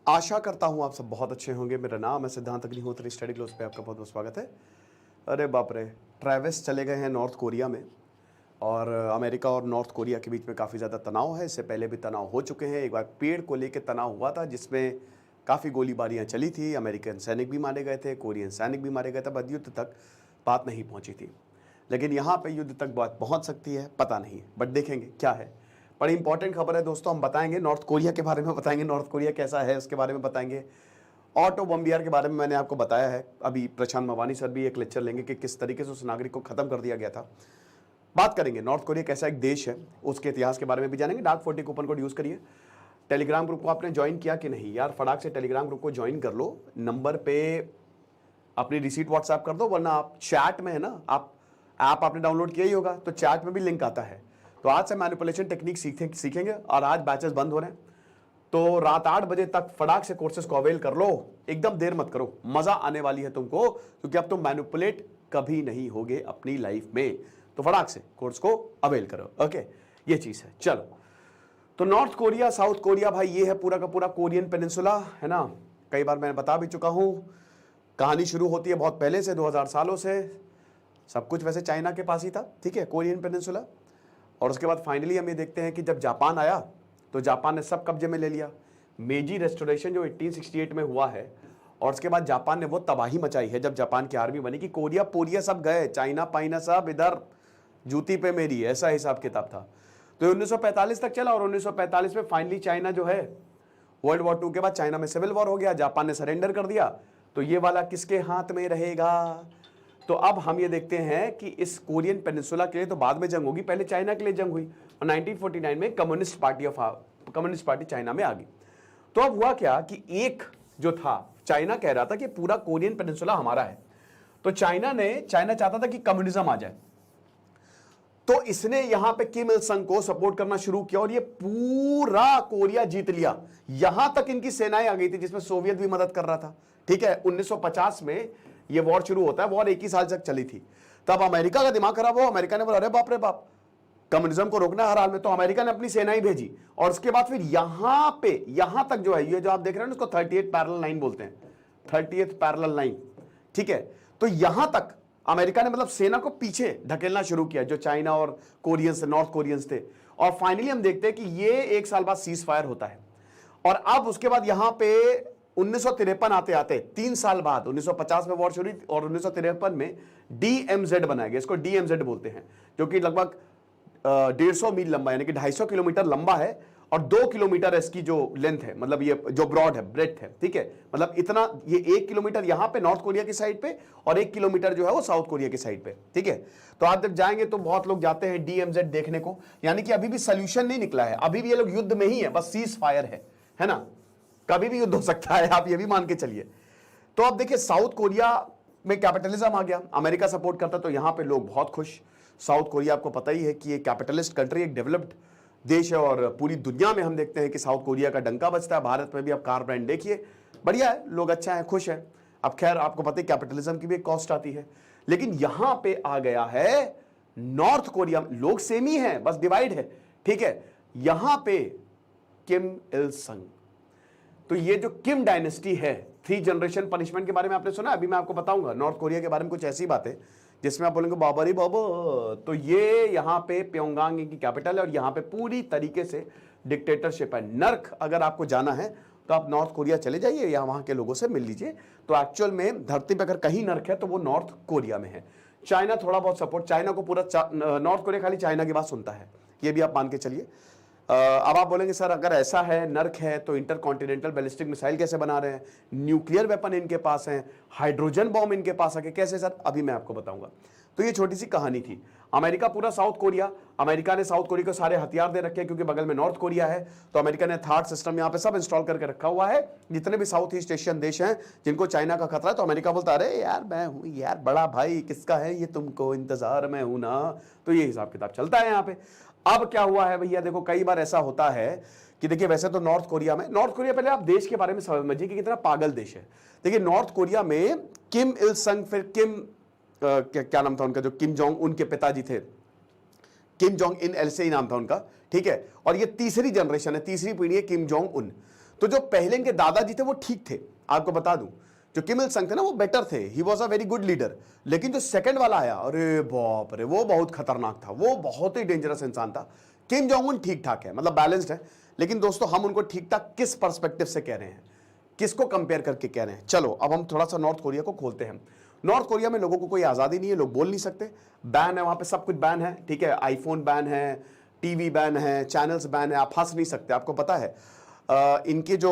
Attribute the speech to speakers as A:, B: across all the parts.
A: आशा करता हूँ आप सब बहुत अच्छे होंगे। मेरा नाम है सिद्धांत अग्निहोत्री, स्टडी क्लोज पे आपका बहुत बहुत स्वागत है। अरे बाप रे, ट्रैविस चले गए हैं नॉर्थ कोरिया में और अमेरिका और नॉर्थ कोरिया के बीच में काफ़ी ज़्यादा तनाव है। इससे पहले भी तनाव हो चुके हैं। एक बार पेड़ को लेकर तनाव हुआ था जिसमें काफ़ी गोलीबारियाँ चली थी। अमेरिकन सैनिक भी मारे गए थे, कोरियन सैनिक भी मारे गए थे, बट युद्ध तक बात नहीं पहुँची थी। लेकिन यहाँ पर युद्ध तक बात पहुँच सकती है, पता नहीं, बट देखेंगे क्या है। बड़ी इंपॉर्टेंट खबर है दोस्तों, हम बताएंगे नॉर्थ कोरिया के बारे में, बताएंगे नॉर्थ कोरिया कैसा है उसके बारे में बताएंगे। ऑटो बॉम्बियर के बारे में मैंने आपको बताया है। अभी प्रशांत मवानी सर भी एक लेक्चर लेंगे कि किस तरीके से उस नागरिक को खत्म कर दिया गया था। बात करेंगे नॉर्थ कोरिया कैसा एक देश है, उसके इतिहास के बारे में भी जानेंगे। डार्क 40 कूपन कोड यूज़ करिए। टेलीग्राम ग्रुप को आपने ज्वाइन किया कि नहीं यार, फटाक से टेलीग्राम ग्रुप को ज्वाइन कर लो। नंबर पे अपनी रिसीट व्हाट्सएप कर दो, वरना आप चैट में है ना, आप ऐप आपने डाउनलोड किया ही होगा तो चैट में भी लिंक आता है। तो आज से मैनिपुलेशन टेक्निक सीखेंगे और आज बैचेस बंद हो रहे हैं, तो रात 8 बजे तक फटाक से कोर्सेज को अवेल कर लो। एकदम देर मत करो, मजा आने वाली है तुमको, क्योंकि अब तुम मैनिपुलेट कभी नहीं होगे अपनी लाइफ में। तो फटाक से कोर्स को अवेल करो। ओके, ये चीज है। चलो, तो नॉर्थ कोरिया, साउथ कोरिया, भाई ये है पूरा का पूरा कोरियन पेनिनसुला, है ना। कई बार मैंने बता भी चुका हूं। कहानी शुरू होती है बहुत पहले से, 2000 सालों से। सब कुछ वैसे चाइना के पास ही था, ठीक है, कोरियन पेनिनसुला। और उसके बाद फाइनली हम ये देखते हैं कि जब जापान आया तो जापान ने सब कब्जे में ले लिया। मेजी रेस्टोरेशन जो 1868 में हुआ है, और उसके बाद जापान ने वो तबाही मचाई है जब जापान की आर्मी बनी कि कोरिया पोरिया सब गए, चाइना पाइना सब इधर जूती पे मेरी, ऐसा हिसाब किताब था। तो 1945 तक चला और 1945 में फाइनली चाइना जो है, वर्ल्ड वॉर 2 के बाद चाइना में सिविल वॉर हो गया, जापान ने सरेंडर कर दिया। तो ये वाला किसके हाथ में रहेगा? तो अब हम ये देखते हैं कि इस कोरियन पेनिनसुला के लिए तो बाद में जंग होगी, पहले चाइना के लिए जंग हुई और 1949 में कम्युनिस्ट पार्टी चाइना में आ गई। तो अब हुआ क्या कि एक जो था, चाइना कह रहा था कि पूरा कोरियन पेनिनसुला हमारा है, तो चाइना चाहता था कि कम्युनिज्म आ जाए। तो इसने यहां पे किम इल संग को सपोर्ट करना शुरू किया और ये पूरा कोरिया जीत लिया। यहां तक इनकी सेनाएं आ गई थी जिसमें सोवियत भी मदद कर रहा था, ठीक है। 1950 में ये वॉर शुरू होता है, वॉर 21 साल तक चली थी। तब अमेरिका का दिमाग खराब हुआ, अमेरिका ने बोला अरे बाप रे बाप, कम्युनिज्म को रोकना है हर हाल में। तो अमेरिका ने अपनी सेनाएं भेजी और उसके बाद फिर यहां तक जो है, ये जो आप देख रहे हैं उसको 38 पैरेलल लाइन बोलते हैं, 30th पैरेलल लाइन, ठीक है। तो यहां तक अमेरिका ने मतलब सेना को पीछे ढकेलना शुरू किया, जो चाइना और कोरियंस, नॉर्थ कोरियंस थे। और फाइनली हम देखते हैं कि ये 1 साल बाद सीज फायर होता है। और अब उसके बाद यहां पे 1953 आते आते 3 साल बाद, 1950 में वॉर शुरू हुई और 1953 में DMZ बनाया गया। इसको DMZ बोलते हैं, जो कि लगभग 150 मील लंबा, यानी कि 250 किलोमीटर लंबा है और 2 किलोमीटर इसकी जो लेंथ है, मतलब ये जो ब्रॉड है, ब्रेथ है, ठीक है। मतलब इतना, ये 1 किलोमीटर यहां पे नॉर्थ कोरिया की साइड पे और 1 किलोमीटर जो है वो साउथ कोरिया की साइड पे, ठीक है। तो आप जब जाएंगे तो बहुत लोग जाते हैं DMZ देखने को, यानी कि अभी भी सोल्यूशन नहीं निकला है, अभी भी ये लोग युद्ध में ही है, बस सीज फायर है ना। कभी भी युद्ध हो सकता है, आप ये भी मान के चलिए। तो अब देखिए, साउथ कोरिया में कैपिटलिज्म आ गया, अमेरिका सपोर्ट करता, तो यहां पे लोग बहुत खुश। साउथ कोरिया आपको पता ही है कि एक कैपिटलिस्ट कंट्री, एक डेवलप्ड देश है और पूरी दुनिया में हम देखते हैं कि साउथ कोरिया का डंका बजता है। भारत में भी अब कार ब्रांड देखिए, बढ़िया है, लोग अच्छा है, खुश है। अब खैर आपको पता है कैपिटलिज्म की भी एक कॉस्ट आती है। लेकिन यहां पे आ गया है नॉर्थ कोरिया, लोग सेम ही है, बस डिवाइड है, ठीक है। यहां पे किम इल संग, तो ये जो किम डायनेस्टी है, 3 जनरेशन पनिशमेंट के बारे में आपने सुना, अभी मैं आपको बताऊंगा नॉर्थ कोरिया के बारे में कुछ ऐसी बातें जिसमें आप बोलेंगे बाबा रे बाबा। तो ये यहाँ पे प्योंगयांग की कैपिटल है और यहाँ पे पूरी तरीके से डिक्टेटरशिप है। नर्क अगर आपको जाना है तो आप नॉर्थ कोरिया चले जाइए या वहाँ के लोगों से मिल लीजिए। तो एक्चुअल में धरती पे अगर कहीं नर्क है तो वो नॉर्थ कोरिया में है। चाइना थोड़ा बहुत सपोर्ट, चाइना को पूरा, नॉर्थ कोरिया खाली चाइना की बात सुनता है, ये भी आप मान के चलिए। अब आप बोलेंगे सर अगर ऐसा है, नर्क है, तो इंटरकॉन्टिनेंटल बैलिस्टिक मिसाइल कैसे बना रहे हैं, न्यूक्लियर वेपन इनके पास है, हाइड्रोजन बॉम्ब इनके पास है, कैसे सर, अभी मैं आपको बताऊंगा। तो ये छोटी सी कहानी थी। अमेरिका पूरा साउथ कोरिया, अमेरिका ने साउथ कोरिया को सारे हथियार दे रखे हैं क्योंकि बगल में नॉर्थ कोरिया है। तो अमेरिका ने थार्ड सिस्टम यहाँ पे सब इंस्टॉल करके रखा हुआ है। जितने भी साउथ ईस्ट एशियन देश हैं जिनको चाइना का खतरा है, तो अमेरिका बोलता है अरे यार मैं हूँ यार, बड़ा भाई किसका है ये, तुमको इंतजार में हूं ना। तो ये हिसाब किताब चलता है यहाँ पे। अब क्या हुआ है भैया, देखो कई बार ऐसा होता है कि देखिए, वैसे तो नॉर्थ कोरिया पहले आप देश के बारे में समझिए कि कितना पागल देश है। देखिए नॉर्थ कोरिया में किम इल संग, फिर क्या नाम था उनका, जो किम जोंग उनके पिताजी थे, किम जोंग इन, ऐसे ही नाम था उनका, ठीक है। और ये तीसरी जनरेशन है, तीसरी पीढ़ी है किम जोंग उन। तो जो पहले इनके दादाजी थे वो ठीक थे, आपको बता दूं, जो किम इल संग थे ना वो बेटर थे, he was a very good leader. लेकिन जो सेकंड वाला आया, अरे बाप रे, वो बहुत खतरनाक था, वो बहुत ही डेंजरस इंसान था। किम जोंग उन ठीक ठाक है, मतलब बैलेंस्ड है, लेकिन दोस्तों हम उनको ठीक ठाक किस पर्सपेक्टिव से कह रहे हैं, किसको कंपेयर करके कह रहे हैं। चलो अब हम थोड़ा सा नॉर्थ कोरिया को खोलते हैं। नॉर्थ कोरिया में लोगों को कोई आज़ादी नहीं है, लोग बोल नहीं सकते, बैन है वहां पे, सब कुछ बैन है, ठीक है, आईफोन बैन है, टीवी बैन है, चैनल्स बैन है, आप हंस नहीं सकते। आपको पता है इनके जो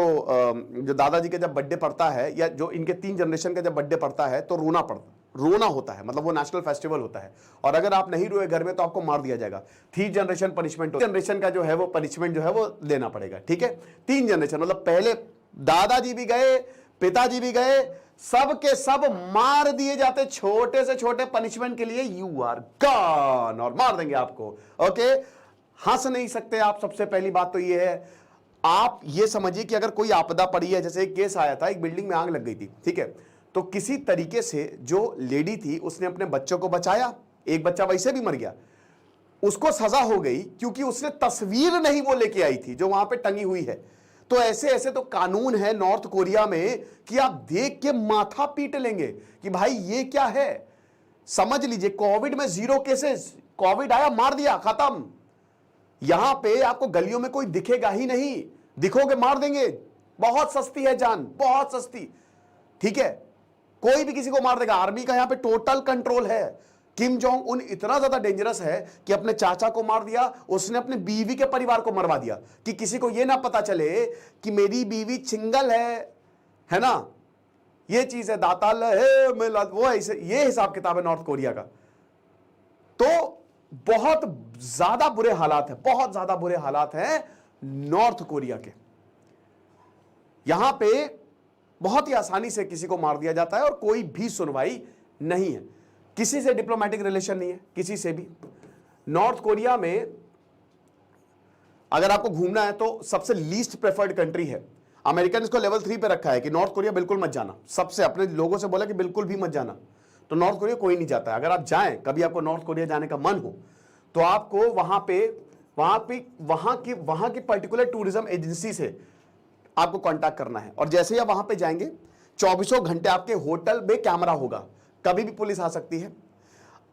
A: दादाजी का जब बर्थडे पड़ता है, या जो इनके 3 जनरेशन का जब बर्थडे पड़ता है तो रोना होता है, मतलब वो नेशनल फेस्टिवल होता है, और अगर आप नहीं रोए घर में तो आपको मार दिया जाएगा। 3 जनरेशन पनिशमेंट, जनरेशन का जो है वो पनिशमेंट जो है वो लेना पड़ेगा, ठीक है। 3 जनरेशन मतलब पहले दादाजी भी गए, पिताजी भी गए, सब के सब मार दिए जाते छोटे से छोटे पनिशमेंट के लिए, यू आर गॉन, और मार देंगे आपको। ओके, हंस नहीं सकते आप। सबसे पहली बात तो ये है, आप ये समझिए कि अगर कोई आपदा पड़ी है, जैसे एक केस आया था, एक बिल्डिंग में आग लग गई थी, ठीक है, तो किसी तरीके से जो लेडी थी उसने अपने बच्चों को बचाया, एक बच्चा वैसे भी मर गया, उसको सजा हो गई क्योंकि उसने तस्वीर नहीं वो लेके आई थी जो वहां पे टंगी हुई है। तो ऐसे ऐसे तो कानून है नॉर्थ कोरिया में कि आप देख के माथा पीट लेंगे कि भाई ये क्या है। समझ लीजिए, कोविड में 0 केसेस, कोविड आया मार दिया, खत्म। यहां पे आपको गलियों में कोई दिखेगा ही नहीं, दिखोगे मार देंगे। बहुत सस्ती है जान, बहुत सस्ती, ठीक है, कोई भी किसी को मार देगा। आर्मी का यहां पे टोटल कंट्रोल है। किम जोंग उन इतना ज्यादा डेंजरस है कि अपने चाचा को मार दिया, उसने अपने बीवी के परिवार को मरवा दिया कि किसी को यह ना पता चले कि मेरी बीवी सिंगल है ना, ये चीज है, दाताल है, वो ऐसे, ये हिसाब किताब है नॉर्थ कोरिया का। तो बहुत ज्यादा बुरे हालात है, बहुत ज्यादा बुरे हालात हैं नॉर्थ कोरिया के। यहां पे बहुत ही आसानी से किसी को मार दिया जाता है और कोई भी सुनवाई नहीं है, किसी से डिप्लोमेटिक रिलेशन नहीं है, किसी से भी। नॉर्थ कोरिया में अगर आपको घूमना है तो सबसे लीस्ट प्रेफर्ड कंट्री है। अमेरिकन इसको लेवल 3 पे रखा है कि नॉर्थ कोरिया बिल्कुल मत जाना, सबसे अपने लोगों से बोला कि बिल्कुल भी मत जाना। तो नॉर्थ कोरिया कोई नहीं जाता है। अगर आप जाएं, कभी आपको नॉर्थ कोरिया जाने का मन हो, तो आपको वहां की पर्टिकुलर टूरिज्म एजेंसी से आपको कांटेक्ट करना है, और जैसे ही आप वहां पे जाएंगे 24 घंटे आपके होटल में कैमरा होगा, कभी भी पुलिस आ सकती है।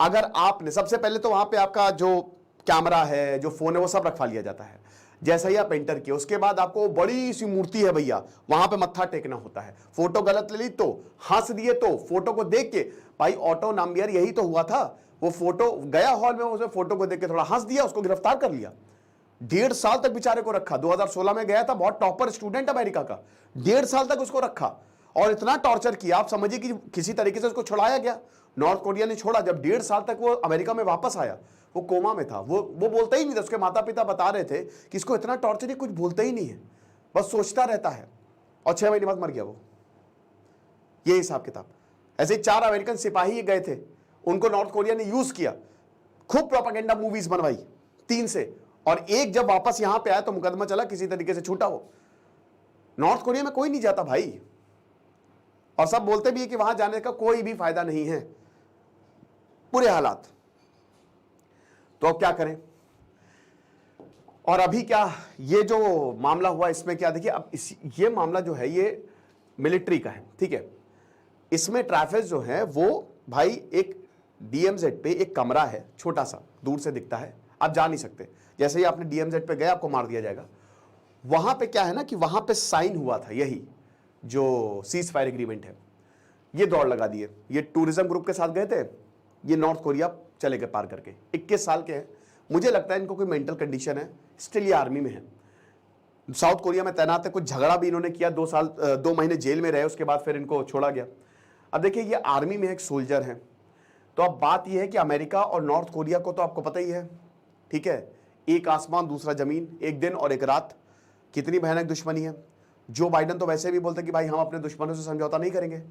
A: अगर आपने, सबसे पहले तो वहां पे आपका जो कैमरा है, जो फोन है, वो सब रखवा लिया जाता है। जैसा ही आप एंटर किए उसके बाद आपको बड़ी सी मूर्ति है भैया, वहां पे मत्था टेकना होता है। फोटो गलत ले ली तो, हंस दिए तो, फोटो को देख के, भाई ऑटो नाम्बियर यही तो हुआ था, वो फोटो गया हॉल में, उसने फोटो को देख के थोड़ा हंस दिया, उसको गिरफ्तार कर लिया। 1.5 साल तक बेचारे को रखा। 2016 में गया था, बहुत टॉपर स्टूडेंट अमेरिका का, 1.5 साल तक उसको रखा और इतना टॉर्चर किया, आप समझिए कि किसी तरीके से उसको छुड़ाया गया। नॉर्थ कोरिया ने छोड़ा। जब 1.5 साल तक वो अमेरिका में वापस आया, वो कोमा में था, वो बोलता ही नहीं था। उसके माता पिता बता रहे थे कि इसको इतना टॉर्चर, ही कुछ बोलता ही नहीं है, बस सोचता रहता है, और 6 महीने बाद मर गया वो। ये हिसाब किताब। ऐसे 4 अमेरिकन सिपाही गए थे, उनको नॉर्थ कोरिया ने यूज किया, खूब प्रोपेगेंडा मूवीज बनवाई 3 से, और एक जब वापस यहां पे आया तो मुकदमा चला, किसी तरीके से छूटा वो। नॉर्थ कोरिया में कोई नहीं जाता भाई, और सब बोलते भी है कि वहां जाने का कोई भी फायदा नहीं है, बुरे हालात। तो अब क्या करें? और अभी क्या ये जो मामला हुआ इसमें क्या, देखिए अब ये मामला जो है ये मिलिट्री का है, ठीक है। इसमें ट्रैफिक जो है वो भाई एक डीएमजेड पे एक कमरा है, छोटा सा, दूर से दिखता है, आप जा नहीं सकते। जैसे ही आपने डीएमजेड पे गए आपको मार दिया जाएगा। वहां पे क्या है ना कि वहां पे साइन हुआ था, यही जो सीज फायर एग्रीमेंट है, ये दौड़ लगा दिए। ये टूरिज्म ग्रुप के साथ गए थे, ये नॉर्थ कोरिया चले गए पार करके। 21 साल के हैं, मुझे लगता है इनको कोई मेंटल कंडीशन है, स्टिल ये आर्मी में है, साउथ कोरिया में तैनात है। कुछ झगड़ा भी इन्होंने किया, 2 महीने जेल में रहे, उसके बाद फिर इनको छोड़ा गया। अब देखिए ये आर्मी में एक सोल्जर है। तो अब बात यह है कि अमेरिका और नॉर्थ कोरिया को तो आपको पता ही है, ठीक है, एक आसमान दूसरा जमीन, एक दिन और एक रात, कितनी भयानक दुश्मनी है। जो बाइडन तो वैसे भी बोलते कि भाई हम अपने दुश्मनों से समझौता नहीं करेंगे,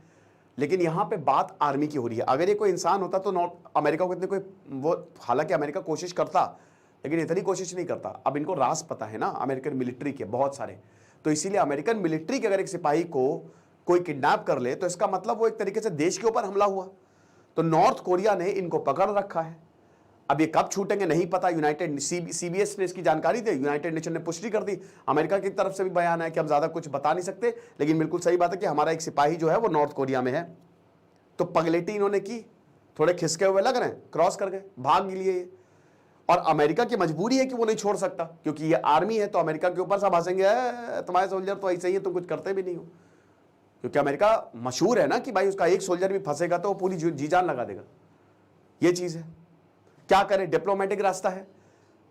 A: लेकिन यहां पे बात आर्मी की हो रही है। अगर ये कोई इंसान होता तो नॉर्थ अमेरिका को इतने कोई वो, हालांकि अमेरिका कोशिश करता लेकिन इतनी कोशिश नहीं करता। अब इनको राज पता है ना अमेरिकन मिलिट्री के बहुत सारे, तो इसीलिए अमेरिकन मिलिट्री के अगर एक सिपाही को कोई किडनैप कर ले तो इसका मतलब वो एक तरीके से देश के ऊपर हमला हुआ। तो नॉर्थ कोरिया ने इनको पकड़ रखा है। अब ये कब छूटेंगे नहीं पता। यूनाइटेड सीबीएस ने इसकी जानकारी दी, यूनाइटेड नेशन ने पुष्टि कर दी, अमेरिका की तरफ से भी बयान है कि हम ज्यादा कुछ बता नहीं सकते, लेकिन बिल्कुल सही बात है कि हमारा एक सिपाही जो है वो नॉर्थ कोरिया में है। तो पगलेटी इन्होंने की, थोड़े खिसके हुए लग रहे हैं, क्रॉस कर गए, भाग लिए। और अमेरिका की मजबूरी है कि वो नहीं छोड़ सकता, क्योंकि ये आर्मी है, तो अमेरिका के ऊपर सब हंसेंगे, तुम्हारे सोल्जर तो ऐसे ही है, तुम कुछ करते भी नहीं हो। क्योंकि अमेरिका मशहूर है ना कि भाई उसका एक सोल्जर भी फंसेगा तो वो पूरी जी जान लगा देगा। ये चीज है। क्या करें, डिप्लोमेटिक रास्ता है,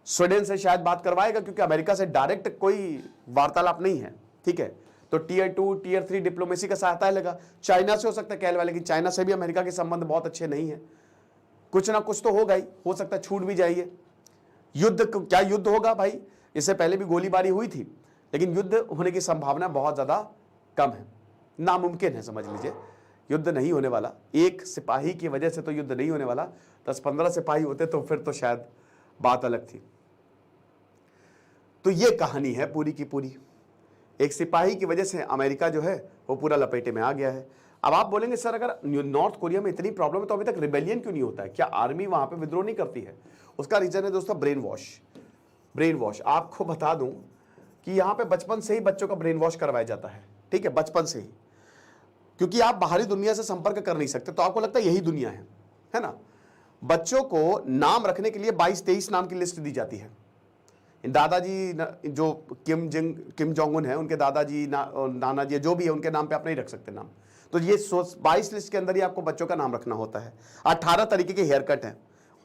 A: स्वीडन से शायद बात करवाएगा, क्योंकि अमेरिका से डायरेक्ट कोई वार्तालाप नहीं है, ठीक है। तो टियर 2 टियर 3 डिप्लोमेसी का सहायता लेगा। चाइना से हो सकता है कह वाले, लेकिन चाइना से भी अमेरिका के संबंध बहुत अच्छे नहीं है। कुछ ना कुछ तो होगा ही, हो सकता है छूट भी जाइए। युद्ध, क्या युद्ध होगा भाई, इससे पहले भी गोलीबारी हुई थी, लेकिन युद्ध होने की संभावना बहुत ज्यादा कम है, नामुमकिन है, समझ लीजिए। युद्ध नहीं होने वाला, एक सिपाही की वजह से तो युद्ध नहीं होने वाला। 10-15 सिपाही होते तो फिर तो शायद बात अलग थी। तो ये कहानी है पूरी की पूरी, एक सिपाही की वजह से अमेरिका जो है वो पूरा लपेटे में आ गया है। अब आप बोलेंगे सर अगर नॉर्थ कोरिया में इतनी प्रॉब्लम है तो अभी तक रिबेलियन क्यों नहीं होता है, क्या आर्मी वहां पे विद्रोह नहीं करती है? उसका रीजन है दोस्तों ब्रेन वॉश। ब्रेन वॉश, आपको बता दूं कि यहां पे बचपन से ही बच्चों का ब्रेन वॉश करवाया जाता है, ठीक है, बचपन से ही। क्योंकि आप बाहरी दुनिया से संपर्क कर नहीं सकते, तो आपको लगता है यही दुनिया है ना। बच्चों को नाम रखने के लिए 22-23 नाम की लिस्ट दी जाती है। दादाजी जो किम जोंग उन है, उनके दादाजी नाना जी जो भी है, उनके नाम पे आप नहीं रख सकते नाम। तो ये 22 लिस्ट के अंदर ही आपको बच्चों का नाम रखना होता है। 18 तरीके के हेयर कट हैं,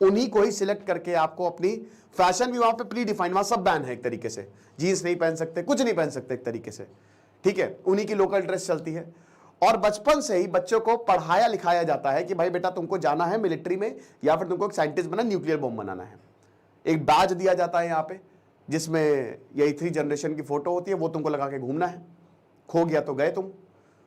A: उन्हीं को ही सिलेक्ट करके आपको अपनी फैशन भी वहां पे प्री डिफाइंड, वहां सब बैन है एक तरीके से, जीन्स नहीं पहन सकते, कुछ नहीं पहन सकते एक तरीके से, ठीक है। उन्हीं की लोकल ड्रेस चलती है। और बचपन से ही बच्चों को पढ़ाया लिखाया जाता है कि भाई बेटा तुमको जाना है मिलिट्री में, या फिर तुमको एक साइंटिस्ट बना, न्यूक्लियर बॉम्ब बनाना है। एक बैज दिया जाता है यहाँ पे, जिसमें यही 3 जनरेशन की फोटो होती है, वो तुमको लगा के घूमना है, खो गया तो गए तुम।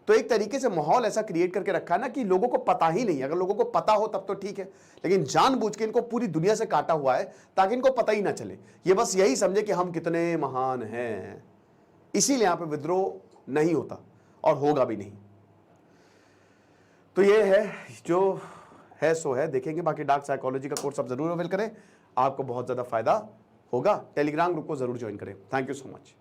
A: तो एक तरीके से माहौल ऐसा क्रिएट करके रखा है ना कि लोगों को पता ही नहीं। अगर लोगों को पता हो तब तो ठीक है, लेकिन जानबूझ के इनको पूरी दुनिया से काटा हुआ है ताकि इनको पता ही ना चले। ये बस यही समझे कि हम कितने महान हैं, इसीलिए यहां पे विद्रोह नहीं होता और होगा भी नहीं। तो ये है जो है सो है, देखेंगे। बाकी डार्क साइकोलॉजी का कोर्स आप जरूर अवेल करें, आपको बहुत ज्यादा फायदा होगा। टेलीग्राम ग्रुप को जरूर ज्वाइन करें। Thank you so much.